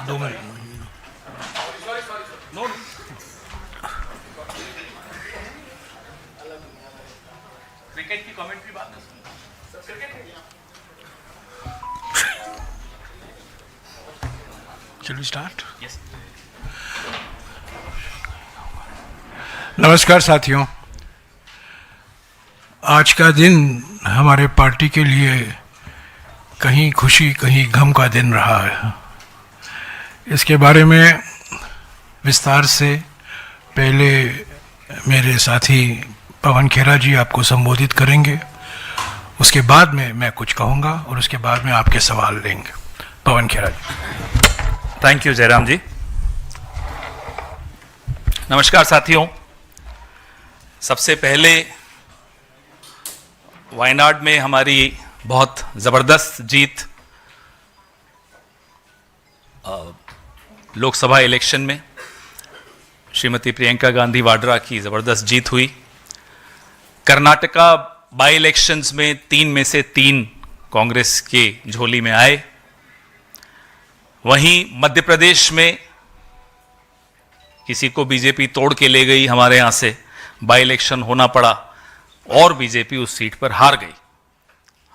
2 minute. Cricket की commentary बात है। चलो स्टार्ट। यस। नमस्कार साथियों, आज का दिन हमारे पार्टी के लिए कहीं खुशी कहीं गम का दिन रहा है। इसके बारे में विस्तार से पहले मेरे साथी पवन खेरा जी आपको संबोधित करेंगे, उसके बाद में मैं कुछ कहूँगा और उसके बाद में आपके सवाल लेंगे। पवन खेरा जी। थैंक यू जयराम जी। नमस्कार साथियों, सबसे पहले वायनाड में हमारी बहुत ज़बरदस्त जीत लोकसभा इलेक्शन में श्रीमती प्रियंका गांधी वाड्रा की ज़बरदस्त जीत हुई। कर्नाटका बाई इलेक्शंस में 3 में से 3 कांग्रेस के झोली में आए। वहीं मध्य प्रदेश में किसी को बीजेपी तोड़ के ले गई, हमारे यहां से बाई इलेक्शन होना पड़ा और बीजेपी उस सीट पर हार गई।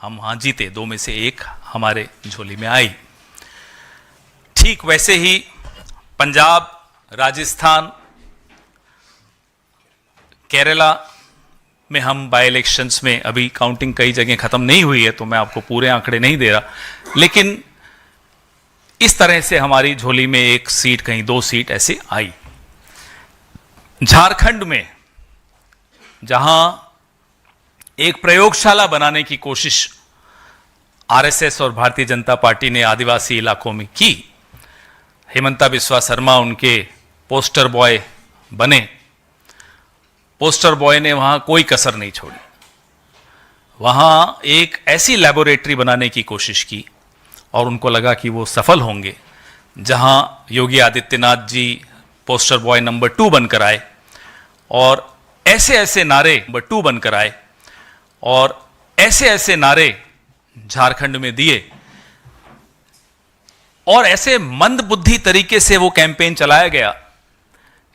हम वहां जीते, 2 में से 1 हमारे झोली में आई। ठीक वैसे ही पंजाब, राजस्थान, केरला में हम बाई इलेक्शंस में, अभी काउंटिंग कई जगह खत्म नहीं हुई है तो मैं आपको पूरे आंकड़े नहीं दे रहा, लेकिन इस तरह से हमारी झोली में 1 सीट, कहीं 2 सीट ऐसे आई। झारखंड में जहां एक प्रयोगशाला बनाने की कोशिश आरएसएस और भारतीय जनता पार्टी ने आदिवासी इलाकों में की, हेमंता बिस्वा शर्मा उनके पोस्टर बॉय बने। पोस्टर बॉय ने वहां कोई कसर नहीं छोड़ी, वहां एक ऐसी लैबोरेटरी बनाने की कोशिश की और उनको लगा कि वो सफल होंगे। जहां Yogi Adityanath ji poster boy number 2 बनकर आए और ऐसे ऐसे नारे नंबर 2 बनकर आए और ऐसे ऐसे नारे झारखंड में दिए और ऐसे मंदबुद्धि तरीके से वो कैंपेन चलाया गया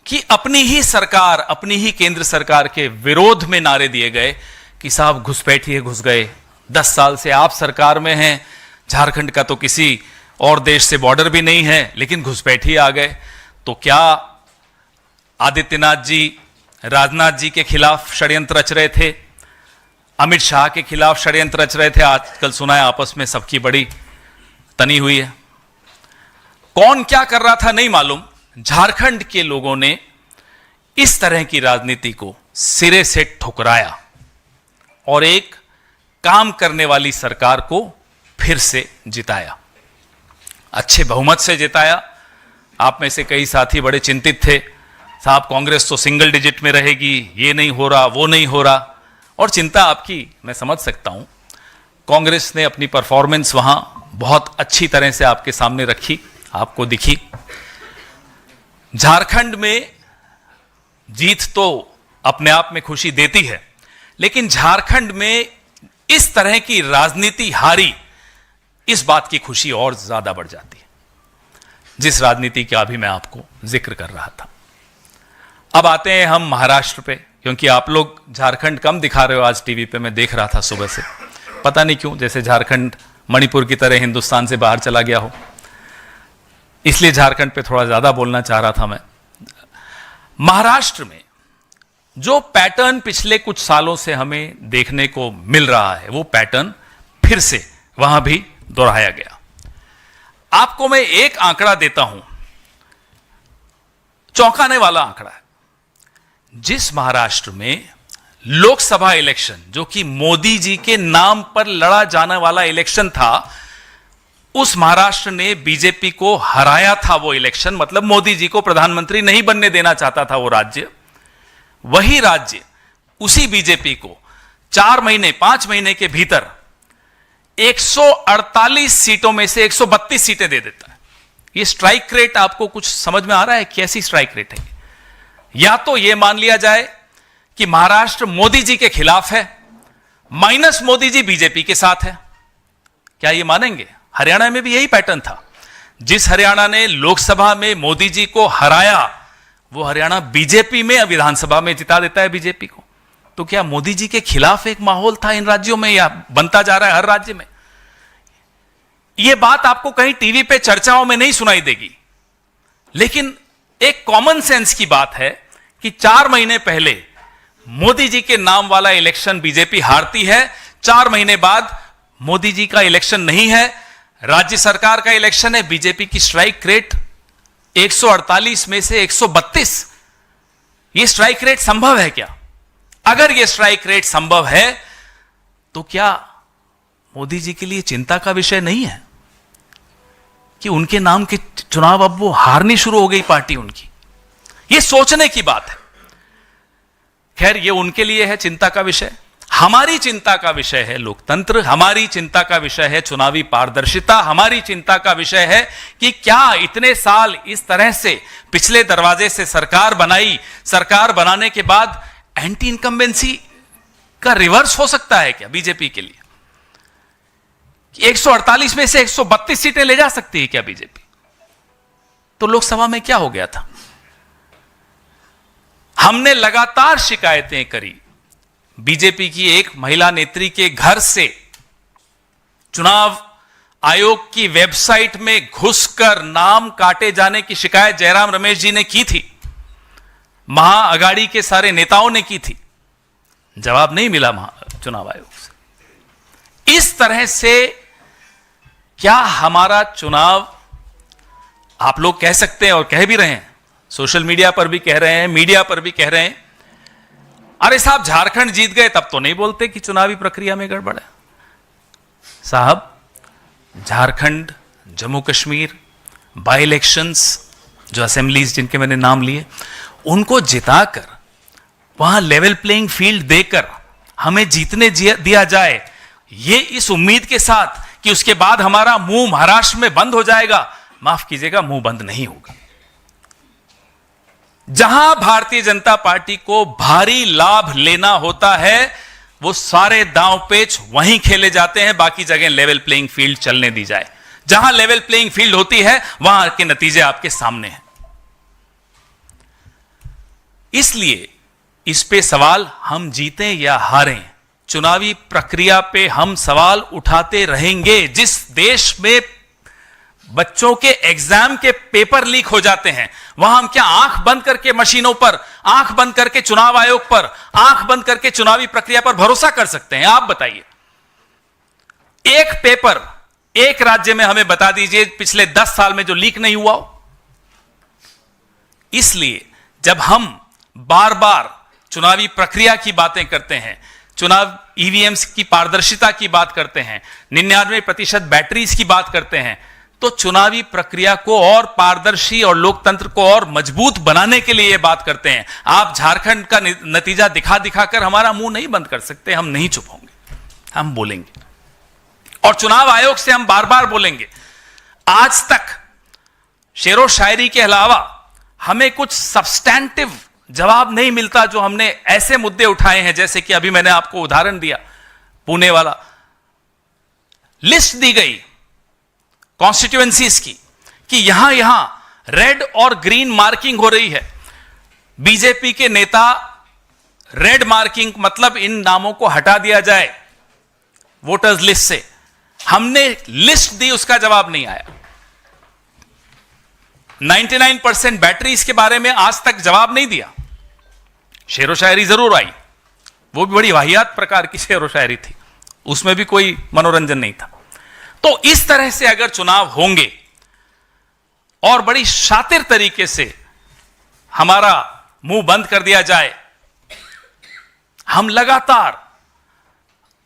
कि अपनी ही सरकार, अपनी ही केंद्र सरकार के विरोध में नारे दिए गए कि साहब घुसपैठिए घुस गए, 10 साल से आप सरकार में हैं, झारखंड का तो किसी और देश से बॉर्डर भी नहीं है, लेकिन घुसपैठिए आ गए। तो क्या आदित्यनाथ जी राजनाथ जी के खिलाफ षड्यंत्र रच रहे थे, अमित शाह के खिलाफ षड्यंत्र रच रहे थे? आजकल सुना है आपस में सबकी बड़ी तनी हुई है। कौन क्या कर रहा था नहीं मालूम, झारखंड के लोगों ने इस तरह की राजनीति को सिरे से ठुकराया और एक काम करने वाली सरकार को फिर से जिताया, अच्छे बहुमत से जिताया। आप में से कई साथी बड़े चिंतित थे, साहब कांग्रेस तो सिंगल डिजिट में रहेगी, ये नहीं हो रहा, वो नहीं हो रहा, और चिंता आपकी मैं समझ सकता हूं। कांग्रेस ने अपनी परफॉर्मेंस वहां बहुत अच्छी तरह से आपके सामने रखी, आपको दिखी। झारखंड में जीत तो अपने आप में खुशी देती है, लेकिन झारखंड में इस तरह की राजनीति हारी, इस बात की खुशी और ज्यादा बढ़ जाती है, जिस राजनीति का भी मैं आपको जिक्र कर रहा था। अब आते हैं हम महाराष्ट्र पे, क्योंकि आप लोग झारखंड कम दिखा रहे हो आज टीवी पे, मैं देख रहा था सुबह से, पता नहीं क्यों, जैसे झारखंड मणिपुर की तरह हिंदुस्तान से बाहर चला गया हो, इसलिए झारखंड पे थोड़ा ज्यादा बोलना चाह रहा था मैं। महाराष्ट्र में जो पैटर्न पिछले कुछ सालों से हमें देखने को मिल रहा है, वो पैटर्न फिर से वहां भी दोहराया गया। आपको मैं एक आंकड़ा देता हूं, चौंकाने वाला आंकड़ा है। जिस महाराष्ट्र में लोकसभा इलेक्शन, जो कि मोदी जी के नाम पर लड़ा जाने वाला इलेक्शन था, उस महाराष्ट्र ने बीजेपी को हराया था। वो इलेक्शन मतलब मोदी जी को प्रधानमंत्री नहीं बनने देना चाहता था वो राज्य। वही राज्य उसी बीजेपी को 4 महीने 5 महीने के भीतर 148 सीटों में से 132 सीटें दे देता है। ये स्ट्राइक रेट आपको कुछ समझ में आ रहा है? कैसी स्ट्राइक रेट है? या तो यह मान लिया जाए कि महाराष्ट्र मोदी जी के खिलाफ है, माइनस मोदी जी बीजेपी के साथ है। क्या ये मानेंगे? हरियाणा में भी यही पैटर्न था। जिस हरियाणा ने लोकसभा में मोदी जी को हराया, वो हरियाणा बीजेपी में विधानसभा में जिता देता है बीजेपी को। तो क्या मोदी जी के खिलाफ एक माहौल था इन राज्यों में, या बनता जा रहा है हर राज्य में? यह बात आपको कहीं टीवी पे चर्चाओं में नहीं सुनाई देगी, लेकिन एक कॉमन सेंस की बात है कि 4 महीने पहले मोदी जी के नाम वाला इलेक्शन बीजेपी हारती है, 4 महीने बाद मोदी जी का इलेक्शन नहीं है, राज्य सरकार का इलेक्शन है, बीजेपी की स्ट्राइक रेट 148 में से 132। यह स्ट्राइक रेट संभव है क्या? अगर यह स्ट्राइक रेट संभव है तो क्या मोदी जी के लिए चिंता का विषय नहीं है कि उनके नाम के चुनाव अब वो हारनी शुरू हो गई पार्टी उनकी? यह सोचने की बात है। खैर, यह उनके लिए है चिंता का विषय। हमारी चिंता का विषय है लोकतंत्र, हमारी चिंता का विषय है चुनावी पारदर्शिता, हमारी चिंता का विषय है कि क्या इतने साल इस तरह से पिछले दरवाजे से सरकार बनाई, सरकार बनाने के बाद एंटी इनकम्बेंसी का रिवर्स हो सकता है क्या बीजेपी के लिए? 148 में से 132 सीटें ले जा सकती है क्या बीजेपी? तो लोकसभा में क्या हो गया था? हमने लगातार शिकायतें करी बीजेपी की एक महिला नेत्री के घर से चुनाव आयोग की वेबसाइट में घुसकर नाम काटे जाने की शिकायत जयराम रमेश जी ने की थी, महाअघाड़ी के सारे नेताओं ने की थी। जवाब नहीं मिला चुनाव आयोग से। इस तरह से क्या हमारा चुनाव, आप लोग कह सकते हैं और कह भी रहे हैं, सोशल मीडिया पर भी कह रहे हैं, मीडिया पर भी कह रहे हैं, अरे साहब झारखंड जीत गए तब तो नहीं बोलते कि चुनावी प्रक्रिया में गड़बड़ है। साहब, झारखंड, जम्मू कश्मीर, बाई इलेक्शंस, जो असेंबलीज जिनके मैंने नाम लिए, उनको जिताकर वहां लेवल प्लेइंग फील्ड देकर हमें जीतने दिया जाए, ये इस उम्मीद के साथ कि उसके बाद हमारा मुंह महाराष्ट्र में बंद हो जाएगा। माफ कीजिएगा, मुंह बंद नहीं होगा। जहां भारतीय जनता पार्टी को भारी लाभ लेना होता है, वो सारे दांव पेच वहीं खेले जाते हैं, बाकी जगह लेवल प्लेइंग फील्ड चलने दी जाए। जहां लेवल प्लेइंग फील्ड होती है वहां के नतीजे आपके सामने हैं। इसलिए इस पे सवाल, हम जीतें या हारें, चुनावी प्रक्रिया पे हम सवाल उठाते रहेंगे। जिस देश में बच्चों के एग्जाम के पेपर लीक हो जाते हैं, वहां हम क्या आंख बंद करके मशीनों पर, आंख बंद करके चुनाव आयोग पर, आंख बंद करके चुनावी प्रक्रिया पर भरोसा कर सकते हैं? आप बताइए। एक पेपर एक राज्य में हमें बता दीजिए पिछले 10 साल में जो लीक नहीं हुआ हो। इसलिए जब हम बार बार चुनावी प्रक्रिया की बातें करते हैं, चुनाव ईवीएम्स की पारदर्शिता की बात करते हैं, 99% बैटरीज की बात करते हैं, तो चुनावी प्रक्रिया को और पारदर्शी और लोकतंत्र को और मजबूत बनाने के लिए यह बात करते हैं। आप झारखंड का नतीजा दिखा दिखाकर हमारा मुंह नहीं बंद कर सकते। हम नहीं चुप होंगे, हम बोलेंगे, और चुनाव आयोग से हम बार बार बोलेंगे। आज तक शेरो शायरी के अलावा हमें कुछ सब्सटैंटिव जवाब नहीं मिलता, जो हमने ऐसे मुद्दे उठाए हैं, जैसे कि अभी मैंने आपको उदाहरण दिया पुणे वाला। लिस्ट दी गई कॉन्स्टिट्यूएंसीज की कि यहां यहां रेड और ग्रीन मार्किंग हो रही है। बीजेपी के नेता रेड मार्किंग मतलब इन नामों को हटा दिया जाए वोटर्स लिस्ट से। हमने लिस्ट दी, उसका जवाब नहीं आया। 99% बैटरीज के बारे में आज तक जवाब नहीं दिया। शेरो शायरी जरूर आई, वो भी बड़ी वाहियात प्रकार की शेरो शायरी थी, उसमें भी कोई मनोरंजन नहीं था। तो इस तरह से अगर चुनाव होंगे और बड़ी शातिर तरीके से हमारा मुंह बंद कर दिया जाए, हम लगातार,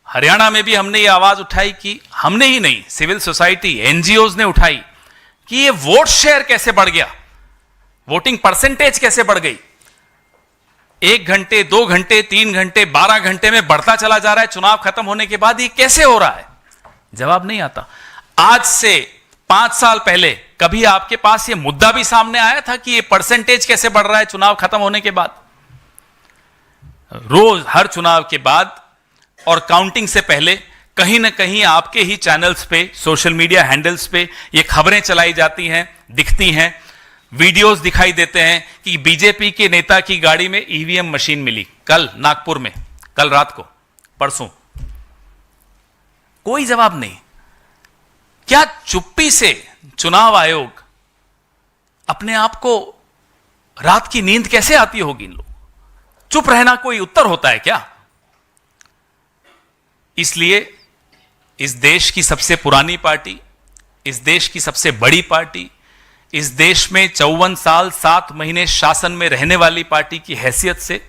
हरियाणा में भी हमने ये आवाज उठाई कि, हमने ही नहीं, सिविल सोसाइटी, एनजीओज ने उठाई कि ये वोट शेयर कैसे बढ़ गया, वोटिंग परसेंटेज कैसे बढ़ गई। 1 घंटे, 2 घंटे, 3 घंटे, 12 घंटे में बढ़ता चला जा रहा है। चुनाव खत्म होने के बाद ये कैसे हो रहा है? जवाब नहीं आता। आज से 5 साल पहले कभी आपके पास ये मुद्दा भी सामने आया था कि ये परसेंटेज कैसे बढ़ रहा है चुनाव खत्म होने के बाद? रोज हर चुनाव के बाद और काउंटिंग से पहले कहीं ना कहीं आपके ही चैनल्स पे, सोशल मीडिया हैंडल्स पे ये खबरें चलाई जाती हैं, दिखती हैं, वीडियोस दिखाई देते हैं कि बीजेपी के नेता की गाड़ी में ईवीएम मशीन मिली कल नागपुर में, कल रात को, परसों। कोई जवाब नहीं। क्या चुप्पी से चुनाव आयोग अपने आप को, रात की नींद कैसे आती होगी इन लोग? चुप रहना कोई उत्तर होता है क्या? इसलिए इस देश की सबसे पुरानी पार्टी, इस देश की सबसे बड़ी पार्टी, इस देश में 54 साल 7 महीने शासन में रहने वाली पार्टी की हैसियत से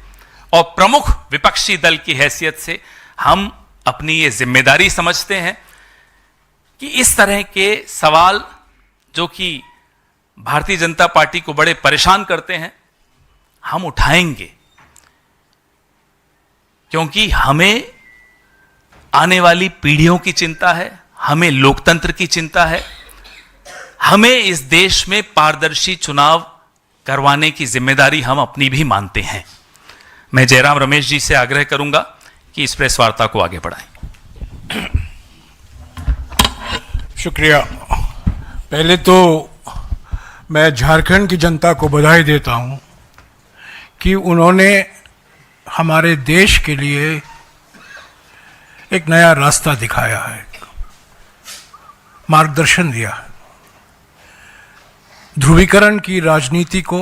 और प्रमुख विपक्षी दल की हैसियत से हम अपनी ये जिम्मेदारी समझते हैं कि इस तरह के सवाल जो कि भारतीय जनता पार्टी को बड़े परेशान करते हैं, हम उठाएंगे, क्योंकि हमें आने वाली पीढ़ियों की चिंता है, हमें लोकतंत्र की चिंता है, हमें इस देश में पारदर्शी चुनाव करवाने की जिम्मेदारी हम अपनी भी मानते हैं। मैं जयराम रमेश जी से आग्रह करूंगा कि इस प्रेस वार्ता को आगे बढ़ाएं। शुक्रिया। पहले तो मैं झारखंड की जनता को बधाई देता हूं कि उन्होंने हमारे देश के लिए एक नया रास्ता दिखाया है, मार्गदर्शन दिया है। ध्रुवीकरण की राजनीति को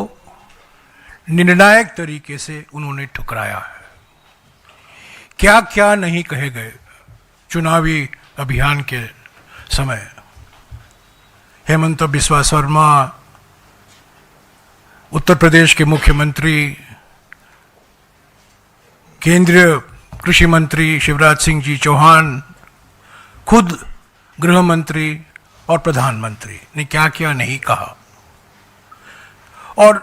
निर्णायक तरीके से उन्होंने ठुकराया है। क्या क्या नहीं कहे गए चुनावी अभियान के समय। हेमंत बिस्वा शर्मा, उत्तर प्रदेश के मुख्यमंत्री, केंद्रीय कृषि मंत्री शिवराज सिंह जी चौहान, खुद गृह मंत्री और प्रधानमंत्री ने क्या क्या नहीं कहा। और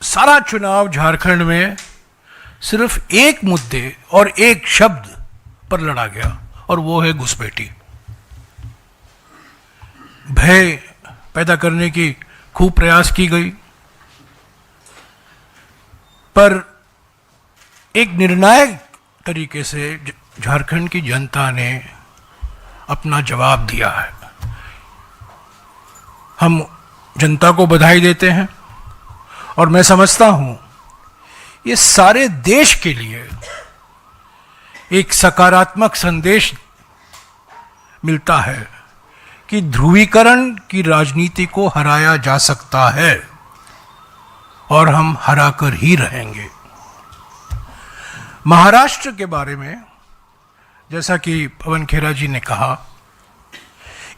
सारा चुनाव झारखंड में सिर्फ एक मुद्दे और एक शब्द पर लड़ा गया, और वो है घुसपैठी। भय पैदा करने की खूब प्रयास की गई, पर एक निर्णायक तरीके से झारखंड की जनता ने अपना जवाब दिया है। हम जनता को बधाई देते हैं, और मैं समझता हूं ये सारे देश के लिए एक सकारात्मक संदेश मिलता है कि ध्रुवीकरण की राजनीति को हराया जा सकता है, और हम हराकर ही रहेंगे। महाराष्ट्र के बारे में जैसा कि पवन खेरा जी ने कहा,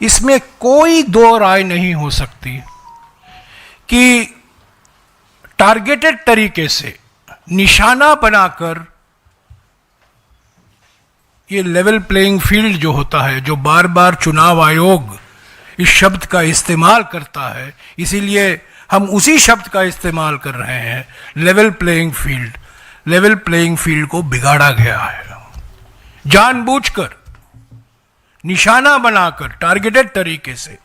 इसमें कोई दो राय नहीं हो सकती कि टारगेटेड तरीके से निशाना बनाकर ये लेवल प्लेइंग फील्ड जो होता है, जो बार बार चुनाव आयोग इस शब्द का इस्तेमाल करता है, इसीलिए हम उसी शब्द का इस्तेमाल कर रहे हैं, level playing field. Level playing field को बिगाड़ा गया है, जानबूझकर निशाना बनाकर टारगेटेड तरीके से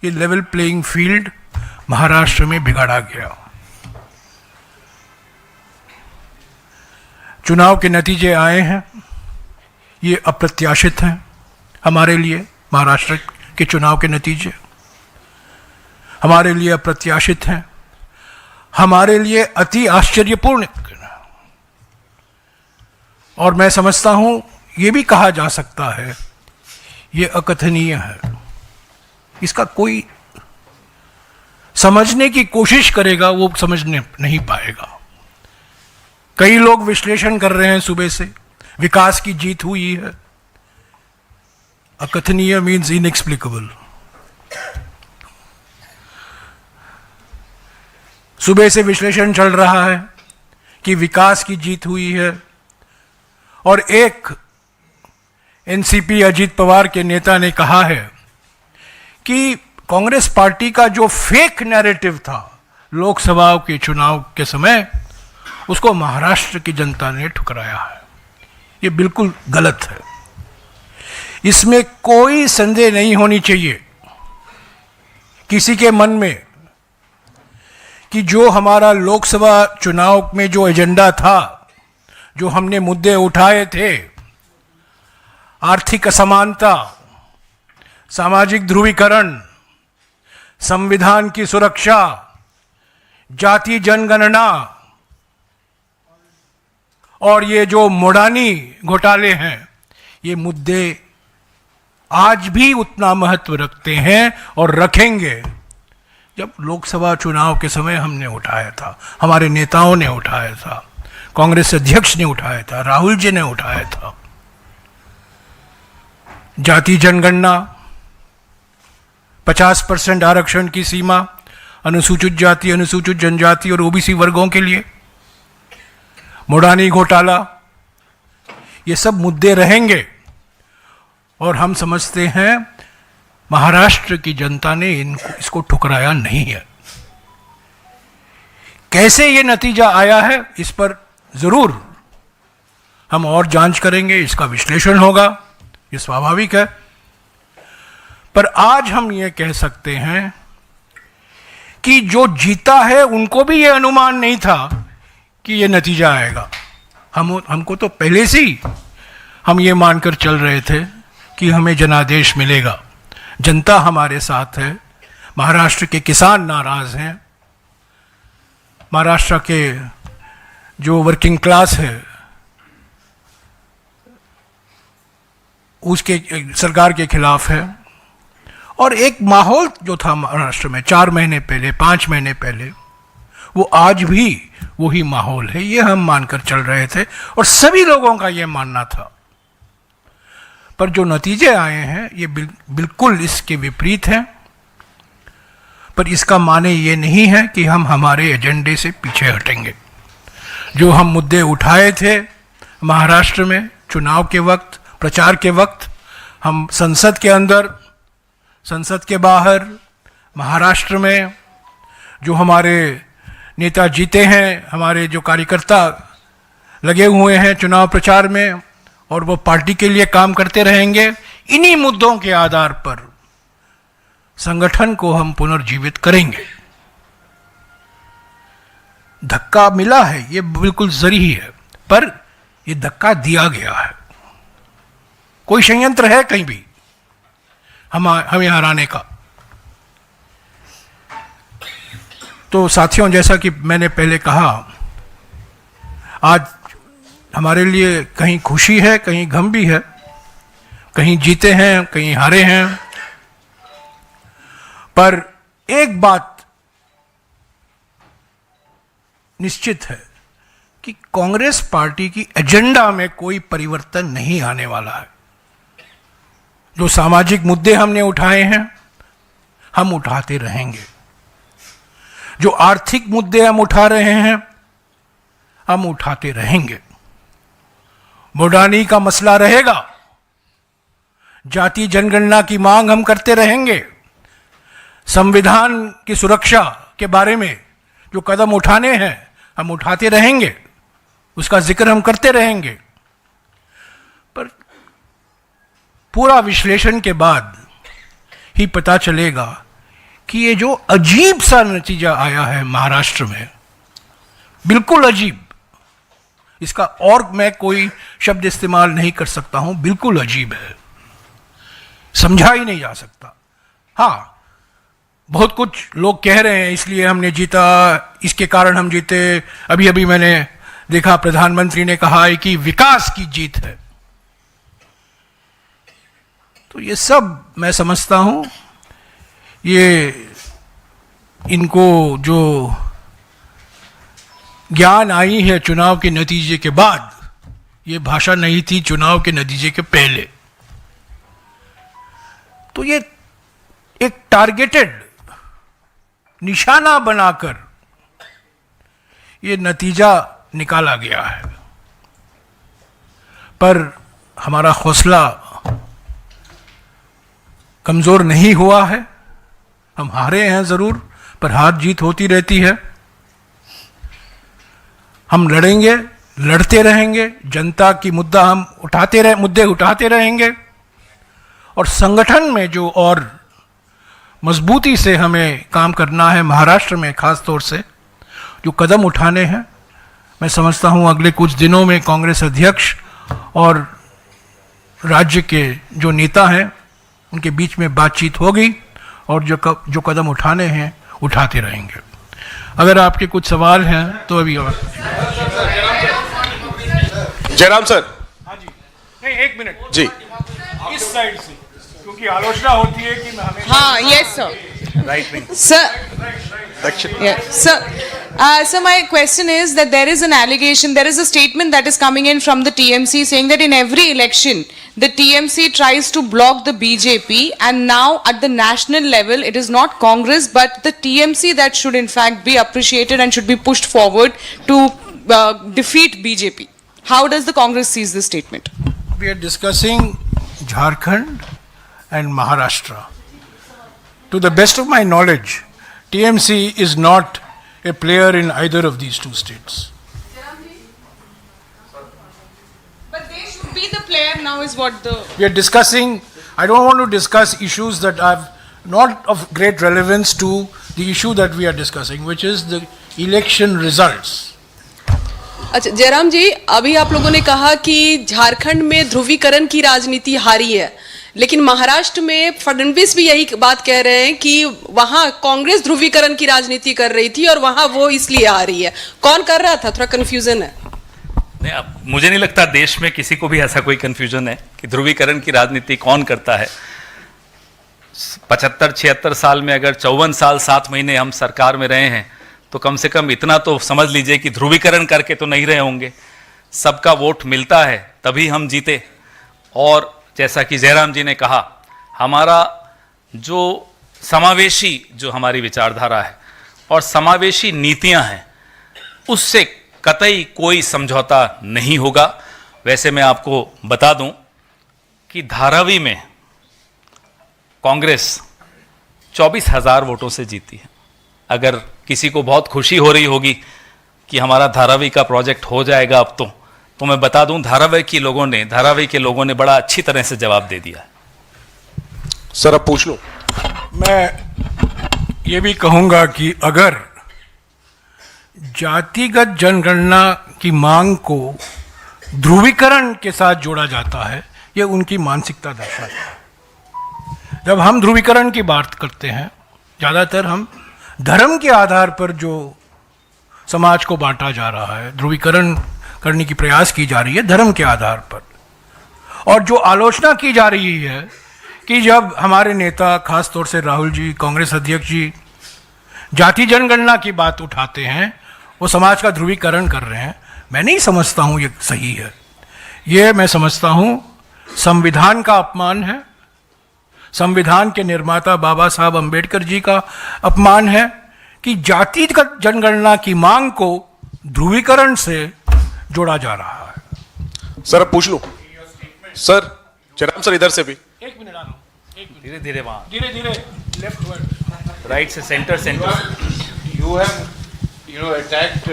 ये लेवल प्लेइंग फील्ड महाराष्ट्र में बिगाड़ा गया। चुनाव के नतीजे आए हैं, ये अप्रत्याशित हैं हमारे लिए। महाराष्ट्र के चुनाव के नतीजे हमारे लिए अप्रत्याशित हैं, हमारे लिए अति आश्चर्यपूर्ण, और मैं समझता हूं ये भी कहा जा सकता है ये अकथनीय है। इसका कोई समझने की कोशिश करेगा वो समझने नहीं पाएगा। कई लोग विश्लेषण कर रहे हैं सुबह से, विकास की जीत हुई है। अकथनीय मीन्स इनएक्सप्लिकेबल। सुबह से विश्लेषण चल रहा है कि विकास की जीत हुई है, और एक एनसीपी अजीत पवार के नेता ने कहा है कि कांग्रेस पार्टी का जो फेक नैरेटिव था लोकसभा के चुनाव के समय, उसको महाराष्ट्र की जनता ने ठुकराया है। ये बिल्कुल गलत है, इसमें कोई संदेह नहीं होनी चाहिए किसी के मन में कि जो हमारा लोकसभा चुनाव में जो एजेंडा था, जो हमने मुद्दे उठाए थे, आर्थिक असमानता, सामाजिक ध्रुवीकरण, संविधान की सुरक्षा, जाति जनगणना और ये जो मोडानी घोटाले हैं, ये मुद्दे आज भी उतना महत्व रखते हैं और रखेंगे। जब लोकसभा चुनाव के समय हमने उठाया था, हमारे नेताओं ने उठाया था, कांग्रेस अध्यक्ष ने उठाया था, राहुल जी ने उठाया था। जाति जनगणना, 50% आरक्षण की सीमा अनुसूचित जाति, अनुसूचित जनजाति और ओबीसी वर्गों के लिए, मोडानी घोटाला, ये सब मुद्दे रहेंगे। और हम समझते हैं महाराष्ट्र की जनता ने इसको ठुकराया नहीं है। कैसे ये नतीजा आया है, इस पर जरूर हम और जांच करेंगे, इसका विश्लेषण होगा, ये स्वाभाविक है। पर आज हम ये कह सकते हैं कि जो जीता है उनको भी ये अनुमान नहीं था कि ये नतीजा आएगा। हमको तो पहले से ही हम ये मानकर चल रहे थे कि हमें जनादेश मिलेगा, जनता हमारे साथ है, महाराष्ट्र के किसान नाराज हैं, महाराष्ट्र के जो वर्किंग क्लास है उसके सरकार के खिलाफ है। और एक माहौल जो था महाराष्ट्र में 4 महीने पहले, 5 महीने पहले, वो आज भी वही माहौल है, ये हम मानकर चल रहे थे और सभी लोगों का ये मानना था। पर जो नतीजे आए हैं ये बिल्कुल इसके विपरीत हैं। पर इसका माने ये नहीं है कि हम हमारे एजेंडे से पीछे हटेंगे। जो हम मुद्दे उठाए थे महाराष्ट्र में चुनाव के वक्त, प्रचार के वक्त, हम संसद के अंदर, संसद के बाहर, महाराष्ट्र में जो हमारे नेता जीते हैं, हमारे जो कार्यकर्ता लगे हुए हैं चुनाव प्रचार में और वो पार्टी के लिए काम करते रहेंगे, इन्हीं मुद्दों के आधार पर संगठन को हम पुनर्जीवित करेंगे। धक्का मिला है, ये बिल्कुल जरूरी है, पर ये धक्का दिया गया है। कोई षड्यंत्र है कहीं भी हमें हराने का? तो साथियों, जैसा कि मैंने पहले कहा, आज हमारे लिए कहीं खुशी है, कहीं गम भी है, कहीं जीते हैं, कहीं हारे हैं। पर एक बात निश्चित है कि कांग्रेस पार्टी की एजेंडा में कोई परिवर्तन नहीं आने वाला है। जो सामाजिक मुद्दे हमने उठाए हैं, हम उठाते रहेंगे। जो आर्थिक मुद्दे हम उठा रहे हैं, हम उठाते रहेंगे। मोडानी का मसला रहेगा, जाति जनगणना की मांग हम करते रहेंगे, संविधान की सुरक्षा के बारे में जो कदम उठाने हैं हम उठाते रहेंगे, उसका जिक्र हम करते रहेंगे। पर पूरा विश्लेषण के बाद ही पता चलेगा कि ये जो अजीब सा नतीजा आया है महाराष्ट्र में, बिल्कुल अजीब, इसका और मैं कोई शब्द इस्तेमाल नहीं कर सकता हूं, बिल्कुल अजीब है, समझा ही नहीं जा सकता। हाँ, बहुत कुछ लोग कह रहे हैं इसलिए हमने जीता, इसके कारण हम जीते। अभी अभी मैंने देखा प्रधानमंत्री ने कहा है कि विकास की जीत है। तो ये सब मैं समझता हूं, ये इनको जो ज्ञान आई है चुनाव के नतीजे के बाद, ये भाषा नहीं थी चुनाव के नतीजे के पहले। तो ये एक टारगेटेड निशाना बनाकर ये नतीजा निकाला गया है। पर हमारा हौसला कमजोर नहीं हुआ है। हम हारे हैं जरूर, पर हार जीत होती रहती है। हम लड़ेंगे, लड़ते रहेंगे, जनता की मुद्दे उठाते रहेंगे और संगठन में जो और मजबूती से हमें काम करना है, महाराष्ट्र में खास तौर से जो कदम उठाने हैं, मैं समझता हूं अगले कुछ दिनों में कांग्रेस अध्यक्ष और राज्य के जो नेता हैं उनके बीच में बातचीत होगी और जो कदम उठाने हैं उठाते रहेंगे। अगर आपके कुछ सवाल हैं तो अभी और जयराम सर। हाँ जी, नहीं एक मिनट जी, इस साइड से, क्योंकि आलोचना होती है कि हमें हाँ, yes sir. Right wing Sir, yeah, sir. So my question is that there is an allegation, there is a statement that is coming in from the TMC saying that in every election, the TMC tries to block the BJP, and now at the national level, it is not Congress but the TMC that should in fact be appreciated and should be pushed forward to defeat BJP. How does the Congress sees this statement? we are discussing Jharkhand and Maharashtra. To the best of my knowledge, TMC is not a player in either of these two states. But they should be the player now is what the... We are discussing, I don't want to discuss issues that are not of great relevance to the issue that we are discussing, which is the election results. अच्छा जयराम जी, अभी आप लोगों ने कहा कि झारखंड में ध्रुवीकरण की राजनीति हारी है, लेकिन महाराष्ट्र में फडणवीस भी यही बात कह रहे हैं कि वहां कांग्रेस ध्रुवीकरण की राजनीति कर रही थी और वहां वो इसलिए हारी है। कौन कर रहा था? थोड़ा कंफ्यूजन है। नहीं, अब मुझे नहीं लगता देश में किसी को भी ऐसा कोई कंफ्यूजन है कि ध्रुवीकरण की राजनीति कौन करता है। 75-76 साल में अगर 54 साल 7 महीने हम सरकार में रहे हैं तो कम से कम इतना तो समझ लीजिए कि ध्रुवीकरण करके तो नहीं रहे होंगे। सबका वोट मिलता है तभी हम जीते। और जैसा कि जयराम जी ने कहा, हमारा जो समावेशी जो हमारी विचारधारा है और समावेशी नीतियां हैं, उससे कतई कोई समझौता नहीं होगा। वैसे मैं आपको बता दूं कि धारावी में कांग्रेस 24,000 वोटों से जीती है। अगर किसी को बहुत खुशी हो रही होगी कि हमारा धारावी का प्रोजेक्ट हो जाएगा अब तो मैं बता दूं धारावी के लोगों ने बड़ा अच्छी तरह से जवाब दे दिया है। सर अब पूछ लो। मैं ये भी कहूंगा कि अगर जातिगत जनगणना की मांग को ध्रुवीकरण के साथ जोड़ा जाता है, ये उनकी मानसिकता दर्शाता है। जब हम ध्रुवीकरण की बात करते हैं, ज़्यादातर हम धर्म के आधार पर जो समाज को बांटा जा रहा है, ध्रुवीकरण करने की प्रयास की जा रही है धर्म के आधार पर। और जो आलोचना की जा रही है कि जब हमारे नेता, खास तौर से राहुल जी, कांग्रेस अध्यक्ष जी, जाति जनगणना की बात उठाते हैं, वो समाज का ध्रुवीकरण कर रहे हैं, मैं नहीं समझता हूँ ये सही है। ये मैं समझता हूँ संविधान का अपमान है, संविधान के निर्माता बाबा साहब अंबेडकर जी का अपमान है कि जातिगत जनगणना की मांग को ध्रुवीकरण से जोड़ा जा रहा है। सर अब पूछ लो। सर जयराम सर इधर से भी। एक मिनट आना, धीरे धीरे वहां, धीरे धीरे लेफ्ट वर्ड, राइट से centre. You have attacked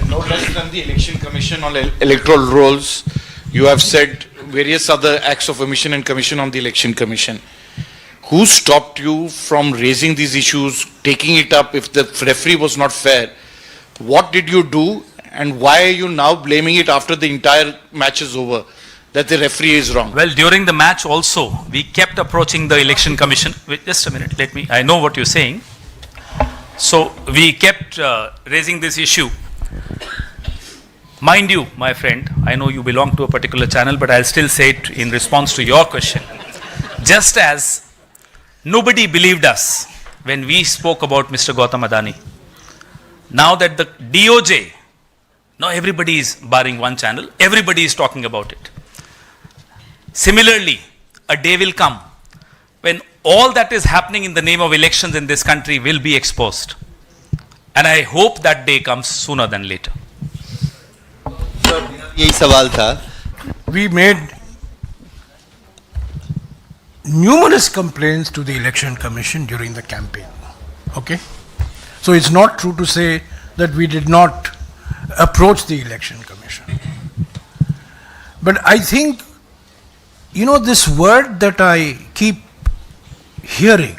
no less than the Election Commission on electoral rolls. You have said various other acts of omission and commission on the Election Commission. Who stopped you from raising these issues, taking it up if the referee was not fair? What did you do, and why are you now blaming it after the entire match is over, that the referee is wrong? Well, during the match also, we kept approaching the Election Commission. Wait, just a minute, I know what you're saying. So, we kept raising this issue. Mind you, my friend, I know you belong to a particular channel, but I'll still say it in response to your question. Just as nobody believed us when we spoke about Mr. Gautam Adani, now that the DOJ, now everybody is barring one channel, everybody is talking about it. Similarly, a day will come when all that is happening in the name of elections in this country will be exposed. And I hope that day comes sooner than later. यही सवाल था। We made numerous complaints to the Election Commission during the campaign. Okay? So it's not true to say that we did not approach the Election Commission. But I think, this word that I keep hearing,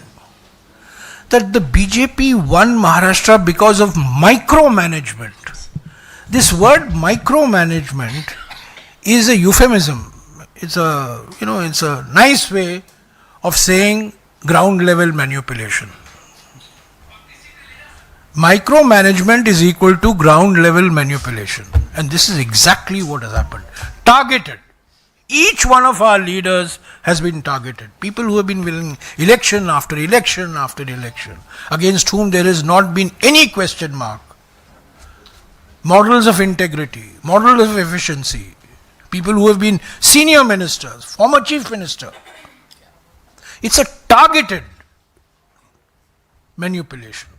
that the BJP won Maharashtra because of micromanagement. This word micromanagement is a euphemism. it's a, it's a nice way of saying ground level manipulation. Micromanagement is equal to ground level manipulation. And this is exactly what has happened. Targeted. Each one of our leaders has been targeted. People who have been winning election after election after election, against whom there has not been any question mark. Models of integrity, models of efficiency, people who have been senior ministers, former chief minister. It's a targeted manipulation.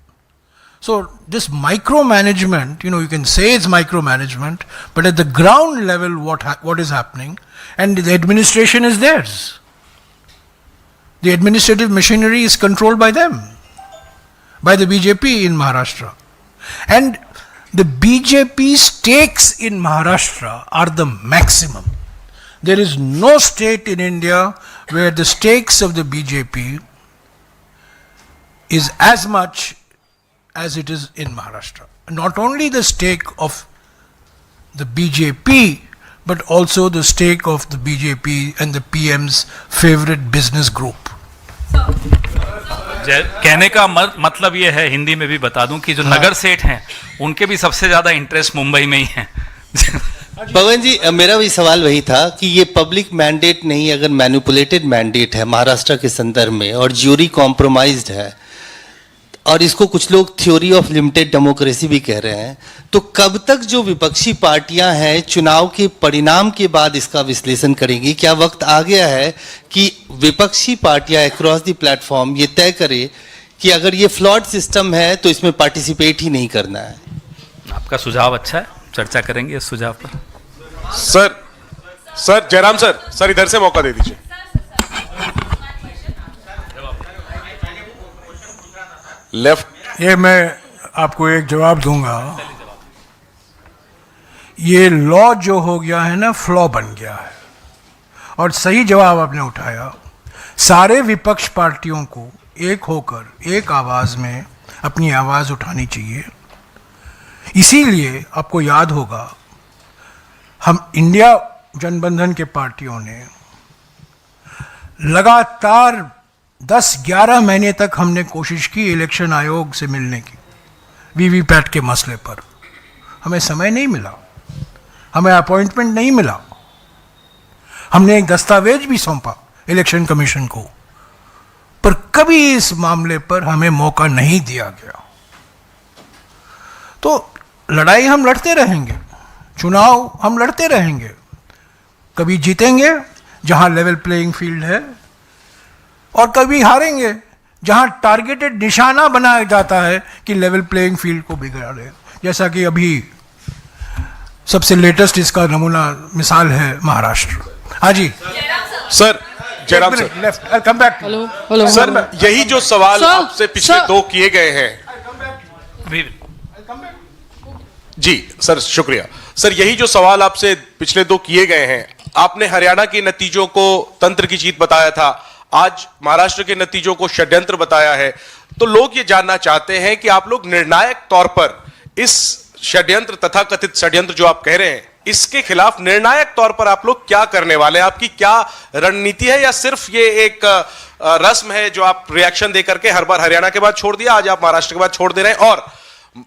So this micromanagement, you can say it's micromanagement, but at the ground level what is happening, and the administration is theirs. The administrative machinery is controlled by them, by the BJP in Maharashtra. And the BJP stakes in Maharashtra are the maximum. There is no state in India where the stakes of the BJP is as much as it is in Maharashtra. Not only the stake of the BJP, but also the stake of the BJP and the PM's favorite business group. कहने का मतलब ये है, हिंदी में भी बता दूं, कि जो नगर सेठ हैं उनके भी सबसे ज्यादा इंटरेस्ट मुंबई में ही है। पवन जी, मेरा भी सवाल वही था कि ये पब्लिक मैंडेट नहीं, अगर मैनिपुलेटेड मैंडेट है महाराष्ट्र के संदर्भ में और ज्यूरी कॉम्प्रोमाइज्ड है, और इसको कुछ लोग थ्योरी ऑफ लिमिटेड डेमोक्रेसी भी कह रहे हैं, तो कब तक जो विपक्षी पार्टियां हैं चुनाव के परिणाम के बाद इसका विश्लेषण करेंगी? क्या वक्त आ गया है कि विपक्षी पार्टियां अक्रॉस द प्लेटफॉर्म ये तय करे कि अगर ये फ्लॉड सिस्टम है तो इसमें पार्टिसिपेट ही नहीं करना है? आपका सुझाव अच्छा है, चर्चा करेंगे इस सुझाव पर। सर जयराम सर इधर से मौका दे दीजिए। लेफ्ट। ये मैं आपको एक जवाब दूंगा। ये लॉ जो हो गया है ना, फ्लॉ बन गया है। और सही जवाब आपने उठाया। सारे विपक्ष पार्टियों को एक होकर एक आवाज में अपनी आवाज उठानी चाहिए। इसीलिए आपको याद होगा, हम इंडिया जनबंधन के पार्टियों ने लगातार 10-11 महीने तक हमने कोशिश की इलेक्शन आयोग से मिलने की, वीवीपैट के मसले पर। हमें समय नहीं मिला, हमें अपॉइंटमेंट नहीं मिला। हमने एक दस्तावेज भी सौंपा इलेक्शन कमीशन को, पर कभी इस मामले पर हमें मौका नहीं दिया गया। तो लड़ाई हम लड़ते रहेंगे, चुनाव हम लड़ते रहेंगे। कभी जीतेंगे जहां लेवल प्लेइंग फील्ड है, और कभी हारेंगे जहां टारगेटेड निशाना बनाया जाता है कि लेवल प्लेइंग फील्ड को बिगाड़े। जैसा कि अभी सबसे लेटेस्ट इसका नमूना मिसाल है महाराष्ट्र। हाँ जी सर, जयराम सर, लेफ्ट, आई कम बैक। हेलो सर यही जो सवाल आपसे पिछले दो किए गए हैं। जी सर, शुक्रिया। सर यही जो सवाल आपसे पिछले दो किए गए हैं, आपने हरियाणा के नतीजों को तंत्र की जीत बताया था, आज महाराष्ट्र के नतीजों को षड्यंत्र बताया है। तो लोग ये जानना चाहते हैं कि आप लोग निर्णायक तौर पर इस षड्यंत्र, तथा कथित षड्यंत्र जो आप कह रहे हैं, इसके खिलाफ निर्णायक तौर पर आप लोग क्या करने वाले हैं? आपकी क्या रणनीति है, या सिर्फ ये एक रस्म है जो आप रिएक्शन देकर के हर बार हरियाणा के बाद छोड़ दिया, आज आप महाराष्ट्र के बाद छोड़ दे रहे हैं? और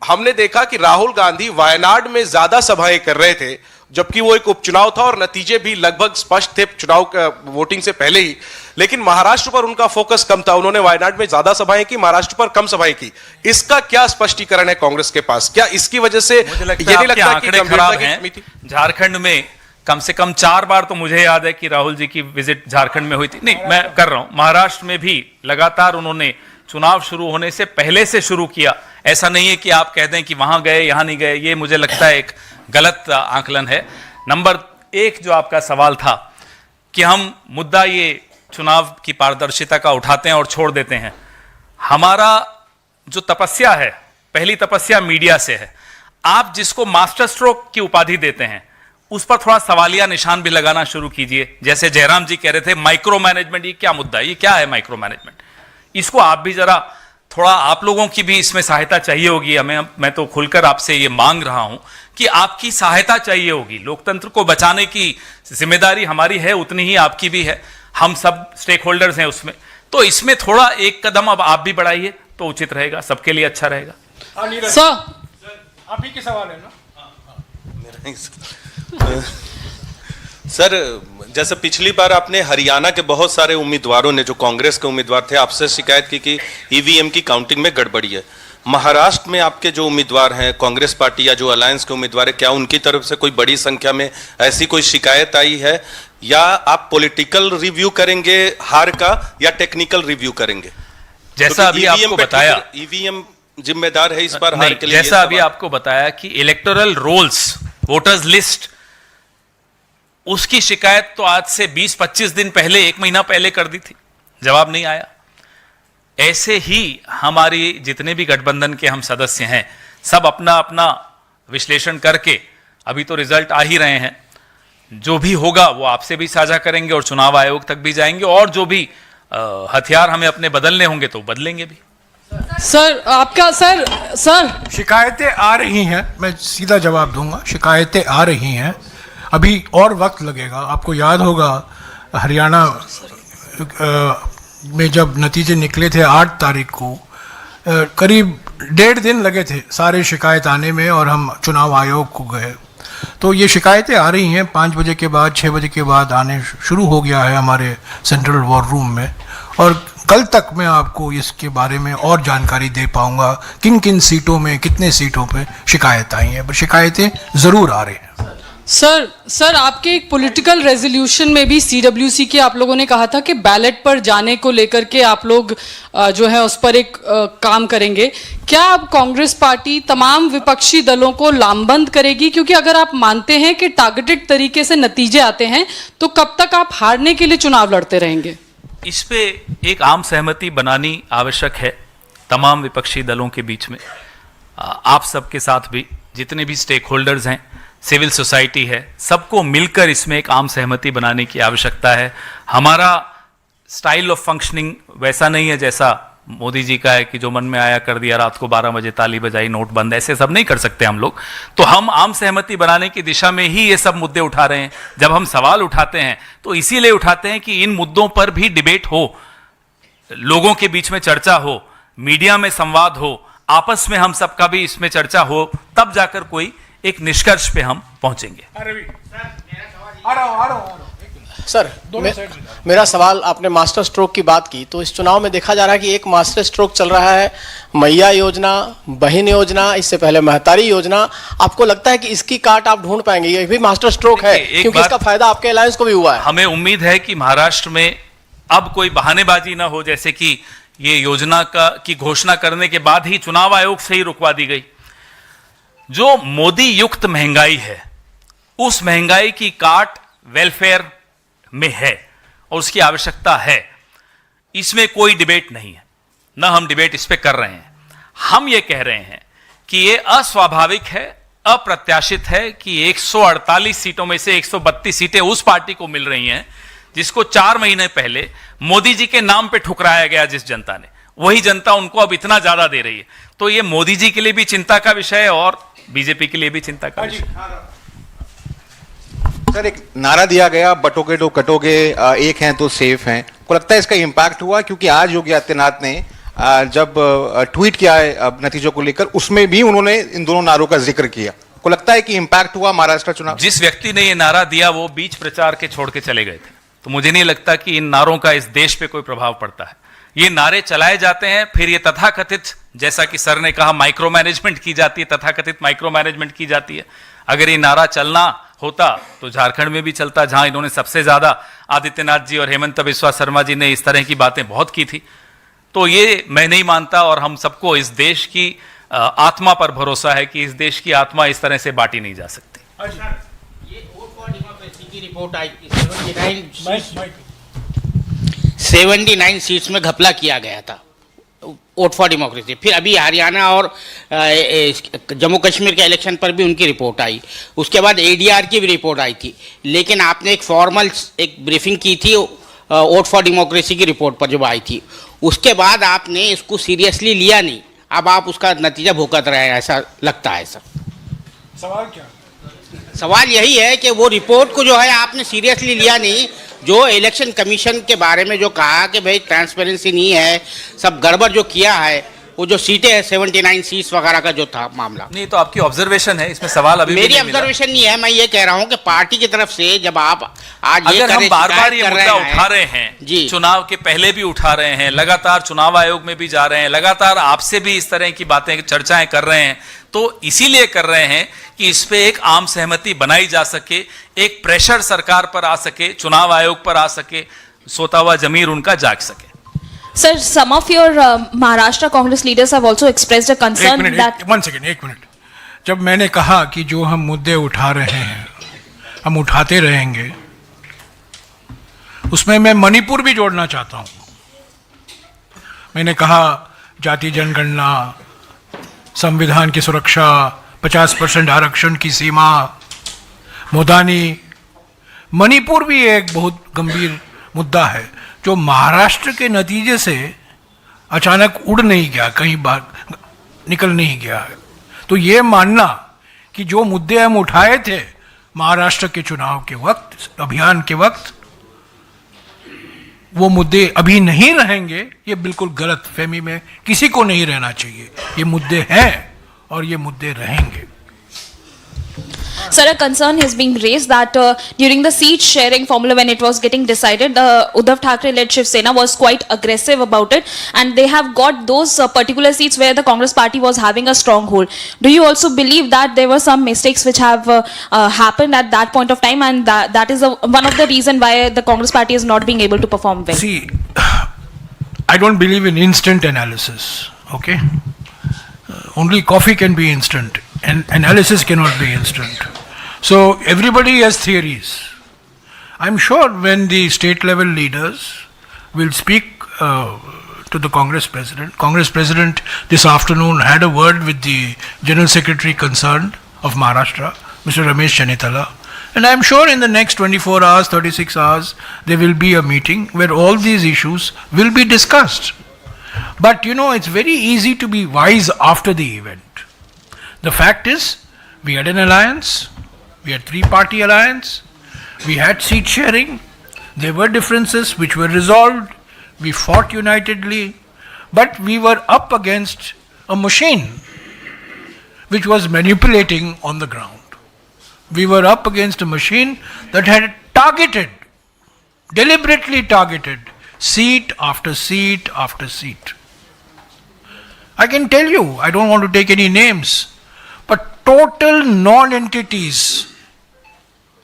हमने देखा कि राहुल गांधी वायनाड में ज्यादा सभाएं कर रहे थे, जबकि वो एक उपचुनाव था और नतीजे भी लगभग स्पष्ट थे चुनाव वोटिंग से पहले ही, लेकिन महाराष्ट्र पर उनका फोकस कम था। उन्होंने वायनाड में ज्यादा सभाएं की, महाराष्ट्र पर कम सभाएं की। इसका क्या स्पष्टीकरण है कांग्रेस के पास? क्या इसकी वजह से मुझे लगता है आपके आंकड़े खराब हैं। झारखंड में कम से कम 4 बार तो मुझे याद है कि राहुल जी की विजिट झारखंड में हुई थी। नहीं, मैं कर रहा हूं, महाराष्ट्र में भी लगातार उन्होंने चुनाव शुरू होने से पहले से शुरू किया। ऐसा नहीं है कि आप कह दें कि वहां गए यहां नहीं गए, ये मुझे लगता है एक गलत आकलन है। नंबर 1 जो आपका सवाल था कि हम मुद्दा ये चुनाव की पारदर्शिता का उठाते हैं और छोड़ देते हैं। हमारा जो तपस्या है, पहली तपस्या मीडिया से है। आप जिसको मास्टर स्ट्रोक की उपाधि देते हैं, उस पर थोड़ा सवालिया निशान भी लगाना शुरू कीजिए। जैसे जयराम जी कह रहे थे माइक्रो मैनेजमेंट, ये क्या मुद्दा है, ये क्या है माइक्रो मैनेजमेंट? इसको आप भी जरा थोड़ा, आप लोगों की भी इसमें सहायता चाहिए होगी हमें। मैं तो खुलकर आपसे ये मांग रहा हूं कि आपकी सहायता चाहिए होगी। लोकतंत्र को बचाने की जिम्मेदारी हमारी है, उतनी ही आपकी भी है, हम सब स्टेक होल्डर्स हैं उसमें। तो इसमें थोड़ा एक कदम अब आप भी बढ़ाइए तो उचित रहेगा, सबके लिए अच्छा रहेगा। सर आप ही के सवाल है ना? सर, जैसे पिछली बार आपने हरियाणा के बहुत सारे उम्मीदवारों ने, जो कांग्रेस के उम्मीदवार थे, आपसे शिकायत की कि ईवीएम की काउंटिंग में गड़बड़ी है। महाराष्ट्र में आपके जो उम्मीदवार हैं, कांग्रेस पार्टी या जो अलायंस के उम्मीदवार है, क्या उनकी तरफ से कोई बड़ी संख्या में ऐसी कोई शिकायत आई है, या आप पॉलिटिकल रिव्यू करेंगे हार का या टेक्निकल रिव्यू करेंगे? जैसा अभी आपको बताया, ईवीएम जिम्मेदार है इस बार हार के लिए। जैसा अभी आपको बताया कि इलेक्टोरल रोल्स, वोटर्स लिस्ट, उसकी शिकायत तो आज से 20-25 दिन पहले, 1 महीना पहले कर दी थी, जवाब नहीं आया। ऐसे ही हमारी जितने भी गठबंधन के हम सदस्य हैं, सब अपना अपना विश्लेषण करके, अभी तो रिजल्ट आ ही रहे हैं, जो भी होगा वो आपसे भी साझा करेंगे और चुनाव आयोग तक भी जाएंगे, और जो भी हथियार हमें अपने बदलने होंगे तो बदलेंगे भी। सर आपका सर शिकायतें आ रही हैं, मैं सीधा जवाब दूंगा, शिकायतें आ रही हैं, अभी और वक्त लगेगा। आपको याद होगा हरियाणा में जब नतीजे निकले थे 8 तारीख को, करीब 1.5 दिन लगे थे सारे शिकायत आने में, और हम चुनाव आयोग को गए। तो ये शिकायतें आ रही हैं, 5 बजे के बाद 6 बजे के बाद आने शुरू हो गया है हमारे सेंट्रल वॉर रूम में, और कल तक मैं आपको इसके बारे में और जानकारी दे पाऊंगा किन किन सीटों में, कितने सीटों पे शिकायत आई हैं, पर शिकायतें ज़रूर आ रही हैं। सर आपके एक पॉलिटिकल रेजोल्यूशन में भी सीडब्ल्यूसी के आप लोगों ने कहा था कि बैलेट पर जाने को लेकर के आप लोग जो है उस पर एक काम करेंगे। क्या अब कांग्रेस पार्टी तमाम विपक्षी दलों को लामबंद करेगी? क्योंकि अगर आप मानते हैं कि टारगेटेड तरीके से नतीजे आते हैं, तो कब तक आप हारने के लिए चुनाव लड़ते रहेंगे? इस पे एक आम सहमति बनानी आवश्यक है तमाम विपक्षी दलों के बीच में, आप सबके साथ भी, जितने भी स्टेक होल्डर्स हैं, सिविल सोसाइटी है, सबको मिलकर इसमें एक आम सहमति बनाने की आवश्यकता है। हमारा स्टाइल ऑफ फंक्शनिंग वैसा नहीं है जैसा मोदी जी का है कि जो मन में आया कर दिया, रात को 12 बजे ताली बजाई, नोट बंद, ऐसे सब नहीं कर सकते हम लोग। तो हम आम सहमति बनाने की दिशा में ही ये सब मुद्दे उठा रहे हैं। जब हम सवाल उठाते हैं तो इसीलिए उठाते हैं कि इन मुद्दों पर भी डिबेट हो, लोगों के बीच में चर्चा हो, मीडिया में संवाद हो, आपस में हम सबका भी इसमें चर्चा हो, तब जाकर कोई एक निष्कर्ष पे हम पहुंचेंगे। सर मेरा सवाल, आपने मास्टर स्ट्रोक की बात की, तो इस चुनाव में देखा जा रहा है कि एक मास्टर स्ट्रोक चल रहा है, मैया योजना, बहन योजना, इससे पहले महतारी योजना। आपको लगता है कि इसकी काट आप ढूंढ पाएंगे? ये भी मास्टर स्ट्रोक है, क्योंकि इसका फायदा आपके अलायंस को भी हुआ है। हमें उम्मीद है कि महाराष्ट्र में अब कोई बहानेबाजी ना हो, जैसे कि ये योजना की घोषणा करने के बाद ही चुनाव आयोग से ही रुकवा दी गई। जो मोदी युक्त महंगाई है, उस महंगाई की काट वेलफेयर में है और उसकी आवश्यकता है, इसमें कोई डिबेट नहीं है, ना हम डिबेट इस पे कर रहे हैं। हम ये कह रहे हैं कि ये अस्वाभाविक है, अप्रत्याशित है कि 148 सीटों में से 132 सीटें उस पार्टी को मिल रही हैं जिसको 4 महीने पहले मोदी जी के नाम पे ठुकराया गया। जिस जनता ने, वही जनता उनको अब इतना ज्यादा दे रही है। तो ये मोदी जी के लिए भी चिंता का विषय है और बीजेपी के लिए भी चिंता का विषय। सर, एक नारा दिया गया, बटोगे तो कटोगे, एक हैं तो सेफ हैं। को लगता है इसका इंपैक्ट हुआ? क्योंकि आज योगी आदित्यनाथ ने जब ट्वीट किया है नतीजों को लेकर, उसमें भी उन्होंने इन दोनों नारों का जिक्र किया। को लगता है कि इंपैक्ट हुआ महाराष्ट्र चुनाव? जिस व्यक्ति ने ये नारा दिया वो बीच प्रचार के छोड़ के चले गए थे, तो मुझे नहीं लगता कि इन नारों का इस देश पे कोई प्रभाव पड़ता है। ये नारे चलाए जाते हैं, फिर ये तथाकथित, जैसा कि सर ने कहा, माइक्रो मैनेजमेंट की जाती है, तथाकथित माइक्रो मैनेजमेंट की जाती है। अगर ये नारा चलना होता तो झारखंड में भी चलता, जहां इन्होंने सबसे ज्यादा, आदित्यनाथ जी और हेमंत बिस्वा शर्मा जी ने इस तरह की बातें बहुत की थी। तो ये मैं नहीं मानता, और हम सबको इस देश की आत्मा पर भरोसा है कि इस देश की आत्मा इस तरह से बांटी नहीं जा सकती। ये वोट फॉर डेमोक्रेसी की रिपोर्ट आई, 79 सीट्स में घपला किया गया था, वोट फॉर डेमोक्रेसी। फिर अभी हरियाणा और जम्मू कश्मीर के इलेक्शन पर भी उनकी रिपोर्ट आई, उसके बाद एडीआर की भी रिपोर्ट आई थी। लेकिन आपने एक फॉर्मल एक ब्रीफिंग की थी वोट फॉर डेमोक्रेसी की रिपोर्ट पर जब आई थी, उसके बाद आपने इसको सीरियसली लिया नहीं। अब आप उसका नतीजा भुगत रहे हैं, ऐसा लगता है सर। सवाल क्या? सवाल यही है कि वो रिपोर्ट को जो है आपने सीरियसली लिया नहीं। जो इलेक्शन कमीशन के बारे में जो कहा कि भाई ट्रांसपेरेंसी नहीं है, सब गड़बड़ जो किया है, वो जो सीटें हैं 79 सीट्स वगैरह का जो था मामला। नहीं तो आपकी ऑब्जर्वेशन है, इसमें सवाल अभी भी मेरी नहीं मिला। ऑब्जर्वेशन नहीं है, मैं ये कह रहा हूँ कि पार्टी की तरफ से जब आप आज ये अगर हम बार बार ये मुद्दा उठा रहे जी। हैं, चुनाव के पहले भी उठा रहे हैं, लगातार चुनाव आयोग में भी जा रहे हैं, लगातार आपसे भी इस तरह की बातें चर्चाएं कर रहे हैं, तो इसीलिए कर रहे हैं कि इस पे एक आम सहमति बनाई जा सके, एक प्रेशर सरकार पर आ सके, चुनाव आयोग पर आ सके, सोता हुआ जमीर उनका जाग सके। Sir, some of your Maharashtra Congress leaders have also expressed a concern that. एक मिनट। जब मैंने कहा कि जो हम मुद्दे उठा रहे हैं हम उठाते रहेंगे, उसमें मैं मणिपुर भी जोड़ना चाहता हूं। मैंने कहा जाति जनगणना, संविधान की सुरक्षा, 50% आरक्षण की सीमा, मोदानी, मणिपुर भी एक बहुत गंभीर मुद्दा है जो महाराष्ट्र के नतीजे से अचानक उड़ नहीं गया, कहीं बाहर निकल नहीं गया है। तो ये मानना कि जो मुद्दे हम उठाए थे महाराष्ट्र के चुनाव के वक्त, अभियान के वक्त, वो मुद्दे अभी नहीं रहेंगे, ये बिल्कुल गलत फहमी में किसी को नहीं रहना चाहिए। ये मुद्दे हैं और ये मुद्दे रहेंगे। Sir, a concern is being raised that during the seat sharing formula when it was getting decided, Uddhav Thackeray-led Shiv Sena was quite aggressive about it, and they have got those particular seats where the Congress party was having a stronghold. Do you also believe that there were some mistakes which have happened at that point of time, and that is one of the reason why the Congress party is not being able to perform well? See, I don't believe in instant analysis, okay? Only coffee can be instant, and analysis cannot be instant. So everybody has theories. I'm sure when the state level leaders will speak to the Congress President this afternoon had a word with the General Secretary concerned of Maharashtra, Mr. Ramesh Channitala, and I'm sure in the next 24 hours, 36 hours, there will be a meeting where all these issues will be discussed. But you know, it's very easy to be wise after the event. The fact is, we had an alliance. We had three-party alliance. We had seat sharing. There were differences which were resolved. We fought unitedly. But we were up against a machine which was manipulating on the ground. We were up against a machine that had deliberately targeted, seat after seat after seat. I can tell you, I don't want to take any names, but total non-entities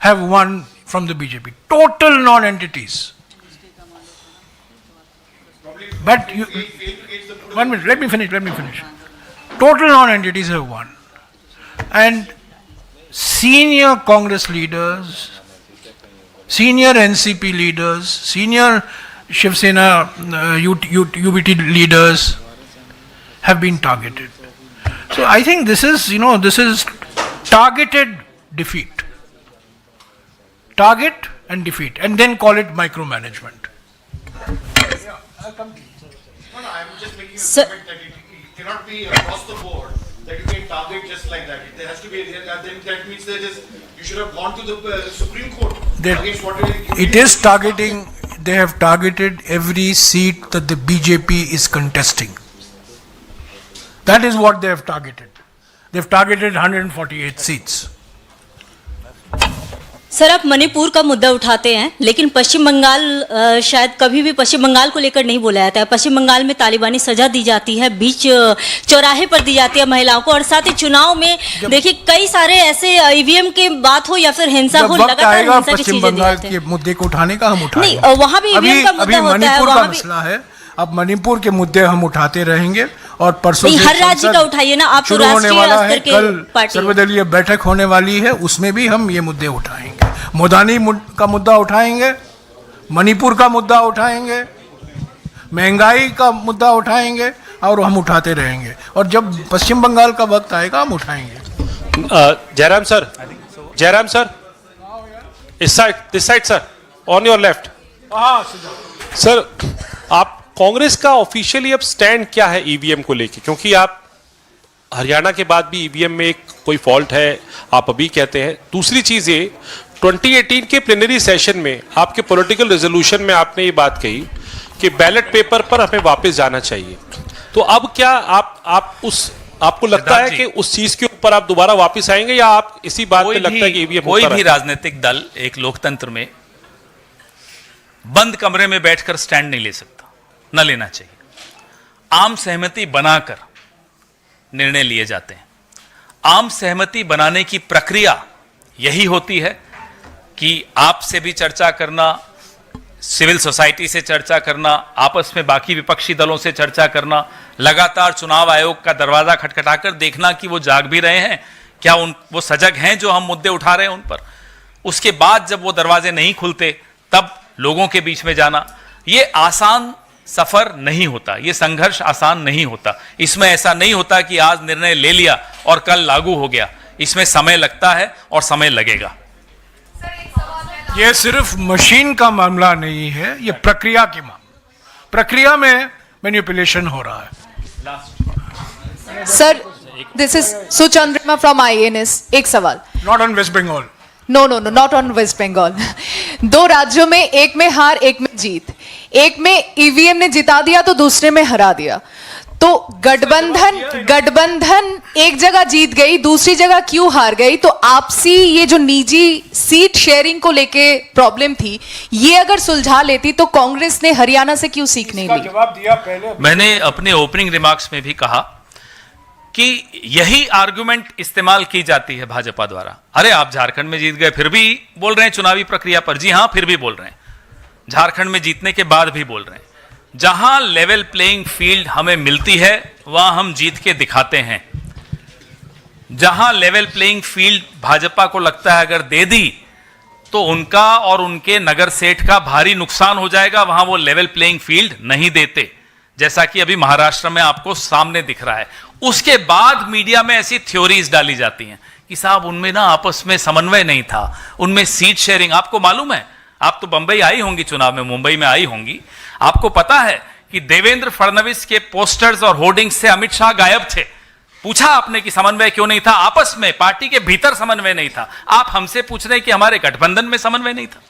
have won from the BJP. Total non-entities. But you, 1 minute, let me finish. Total non-entities have won. And senior Congress leaders, senior NCP leaders, senior Shiv Sena UBT leaders have been targeted. So I think this is targeted defeat. Target and defeat, and then call it micromanagement. I'm just making a Sir- comment that it cannot be across the board that you can target just like that. There has to be, then that means you should have gone to the Supreme Court against whatever. It is targeting, they have targeted every seat that the BJP is contesting. That is what they have targeted. They have targeted 148 seats. Sir, आप मणिपुर का मुद्दा उठाते हैं, लेकिन पश्चिम बंगाल शायद कभी भी पश्चिम बंगाल को लेकर नहीं बोला जाता है। पश्चिम बंगाल में तालिबानी सजा दी जाती है, बीच चौराहे पर दी जाती है महिलाओं को, और साथ ही चुनाव में देखिए कई सारे ऐसे ईवीएम की बात हो या फिर हिंसा हो, लगातार हिंसा की चीजें दी जाती हैं। मुद्दे को उठाने का हम उठाएंगे। नहीं, वहाँ भी ईवीएम का मुद्दा होता है, मणिपुर का वहाँ भी मसला है। अब मणिपुर के मुद्दे हम उठाते रहेंगे और परसों नहीं, हर राज्य का उठाइए ना, आप तो राष्ट्रीय स्तर के कल पार्टी। सर्वदलीय बैठक होने वाली है, उसमें भी हम ये मुद्दे उठाएंगे। मोदानी का मुद्दा उठाएंगे, मणिपुर का मुद्दा उठाएंगे, महंगाई का मुद्दा उठाएंगे, और हम उठाते रहेंगे, और जब पश्चिम बंगाल का वक्त आएगा हम उठाएंगे। Jairam sir, this side sir, on your left. Sir, आप कांग्रेस का ऑफिशियली अब स्टैंड क्या है ईवीएम को लेके? क्योंकि आप हरियाणा के बाद भी ईवीएम में कोई फॉल्ट है, आप अभी कहते हैं। दूसरी चीज ये 2018 के प्लेनरी सेशन में आपके पॉलिटिकल रेजोल्यूशन में आपने ये बात कही कि बैलेट पेपर पर हमें वापस जाना चाहिए। तो अब क्या आपको लगता है कि उस चीज के ऊपर आप दोबारा वापस आएंगे या आप इसी बात पे लगता है कि ईवीएम कोई भी राजनीतिक दल एक लोकतंत्र में बंद कमरे में बैठकर स्टैंड नहीं ले सकता, न लेना चाहिए। आम सहमति बनाकर निर्णय लिए जाते हैं। आम सहमति बनाने की प्रक्रिया यही होती है कि आपसे भी चर्चा करना, सिविल सोसाइटी से चर्चा करना, आपस में बाकी विपक्षी दलों से चर्चा करना, लगातार चुनाव आयोग का दरवाजा खटखटाकर देखना कि वो जाग भी रहे हैं, क्या वो सजग हैं जो हम मुद्दे उठा रहे हैं उन पर। उसके बाद जब वो दरवाजे नहीं खुलते तब लोगों के बीच में जाना। ये आसान सफर नहीं होता, ये संघर्ष आसान नहीं होता। इसमें ऐसा नहीं होता कि आज निर्णय ले लिया और कल लागू हो गया। इसमें समय लगता है और समय लगेगा। ये सिर्फ मशीन का मामला नहीं है, ये प्रक्रिया की मामला। प्रक्रिया में मैनिपुलेशन हो रहा है। Sir, this is Suchandrama from IANS। एक सवाल। Not on West Bengal. No, not on West Bengal. 2 राज्यों में, एक में हार, एक में जीत। एक में ईवीएम ने जिता दिया तो दूसरे में हरा दिया। तो गठबंधन एक जगह जीत गई, दूसरी जगह क्यों हार गई? तो आपसी ये जो निजी सीट शेयरिंग को लेके प्रॉब्लम थी, ये अगर सुलझा लेती तो कांग्रेस ने हरियाणा से क्यों सीख नहीं ली? जवाब दिया पहले। मैंने अपने ओपनिंग रिमार्क्स में भी कहा कि यही आर्गुमेंट इस्तेमाल की जाती है भाजपा द्वारा। अरे आप झारखंड में जीत गए फिर भी बोल रहे हैं चुनावी प्रक्रिया पर। जी हां, फिर भी बोल रहे हैं। झारखंड में जीतने के बाद भी बोल रहे हैं। जहां लेवल प्लेइंग फील्ड हमें मिलती है वहां हम जीत के दिखाते हैं। जहां लेवल प्लेइंग फील्ड भाजपा को लगता है अगर दे दी तो उनका और उनके नगर सेठ का भारी नुकसान हो जाएगा, वहां वो लेवल प्लेइंग फील्ड नहीं देते, जैसा कि अभी महाराष्ट्र में आपको सामने दिख रहा है। उसके बाद मीडिया में ऐसी थ्योरीज डाली जाती हैं कि साहब उनमें ना आपस में समन्वय नहीं था, उनमें सीट शेयरिंग। आपको मालूम है, आप तो बंबई आई होंगी चुनाव में, मुंबई में आई होंगी, आपको पता है कि देवेंद्र फडणवीस के पोस्टर्स और होर्डिंग्स से अमित शाह गायब थे। पूछा आपने कि समन्वय क्यों नहीं था? आपस में पार्टी के भीतर समन्वय नहीं था। आप हमसे पूछ रहे हैं कि हमारे गठबंधन में समन्वय नहीं था।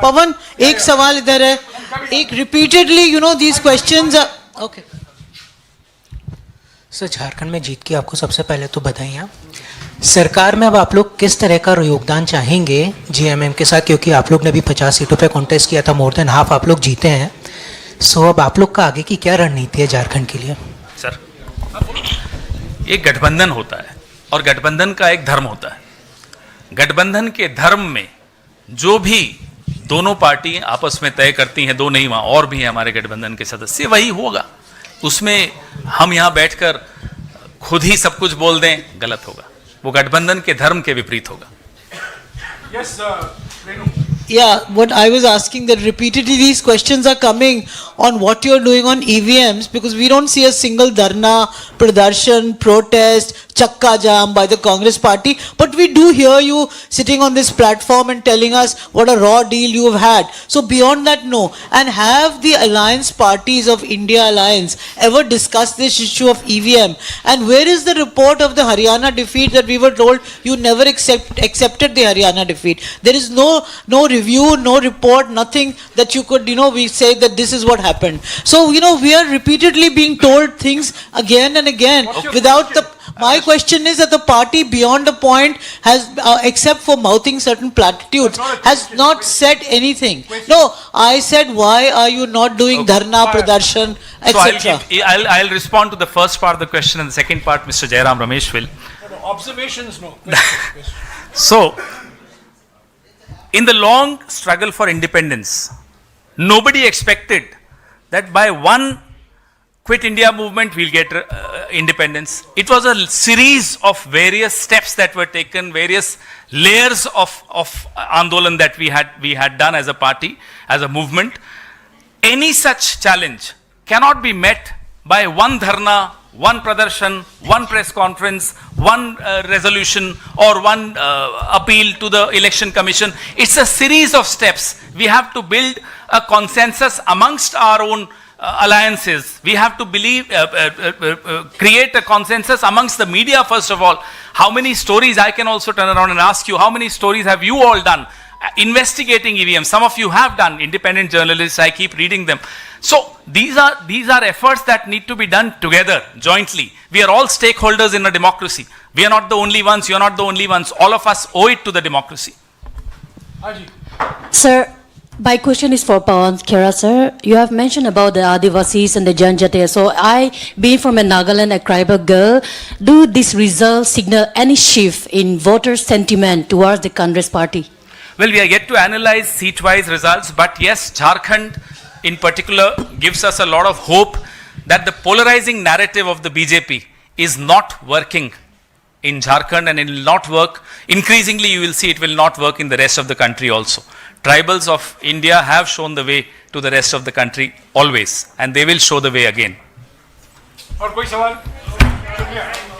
पवन, एक सवाल इधर है। एक repeatedly these questions okay sir, Jharkhand में जीत की आपको सबसे पहले तो बधाइयाँ। सरकार में अब आप लोग किस तरह का योगदान चाहेंगे JMM के साथ, क्योंकि आप लोग ने भी 50 सीटों पे कॉन्टेस्ट किया था, मोर देन हाफ आप लोग जीते हैं। सो अब आप लोग का आगे की क्या रणनीति है झारखंड के लिए? सर, एक गठबंधन होता है और गठबंधन का एक धर्म होता है। गठबंधन के धर्म में जो भी दोनों पार्टी आपस में तय करती हैं, दो नहीं वहां और भी हैं हमारे गठबंधन के सदस्य, वही होगा। उसमें हम यहां बैठकर खुद ही सब कुछ बोल दें, गलत होगा। वो गठबंधन के धर्म के विपरीत होगा। Yes, Yeah, what I was asking, that repeatedly these questions are coming on what you're doing on EVMs, because we don't see a single dharna, pradarshan, protest, chakka jam by the Congress party, but we do hear you sitting on this platform and telling us what a raw deal you have had. So beyond that, no. And have the alliance parties of India Alliance ever discussed this issue of EVM? And where is the report of the Haryana defeat that we were told you never accepted the Haryana defeat? There is no review, no report, nothing that you could, we say that this is what happened. So, we are repeatedly being told things again and again without the... My question is that the party beyond a point has, except for mouthing certain platitudes, has not said anything. No, I said, why are you not doing dharna, pradarshan, etc.? So I'll respond to the first part of the question, and the second part, Mr. Jairam Ramesh will. Observations, no. So, in the long struggle for independence, nobody expected that by one Quit India movement we'll get independence. It was a series of various steps that were taken, various layers of Andolan that we had done as a party, as a movement. Any such challenge cannot be met by one dharna, one pradarshan, one press conference, one resolution, or one appeal to the election commission. It's a series of steps. We have to build a consensus amongst our own alliances. We have to believe, create a consensus amongst the media first of all. How many stories, I can also turn around and ask you, how many stories have you all done investigating EVM? Some of you have done, independent journalists, I keep reading them. So these are efforts that need to be done together, jointly. We are all stakeholders in a democracy. We are not the only ones, you are not the only ones. All of us owe it to the democracy. Sir, my question is for Pawan Khera, sir. You have mentioned about the Adivasis and the Janjatia. So I, being from a Nagaland, a tribal girl, do this result signal any shift in voter sentiment towards the Congress party? Well, we are yet to analyze seat-wise results, but yes, Jharkhand in particular gives us a lot of hope that the polarizing narrative of the BJP is not working in Jharkhand, and it will not work. Increasingly, you will see it will not work in the rest of the country also. Tribals of India have shown the way to the rest of the country always, and they will show the way again. और कोई सवाल? शुक्रिया।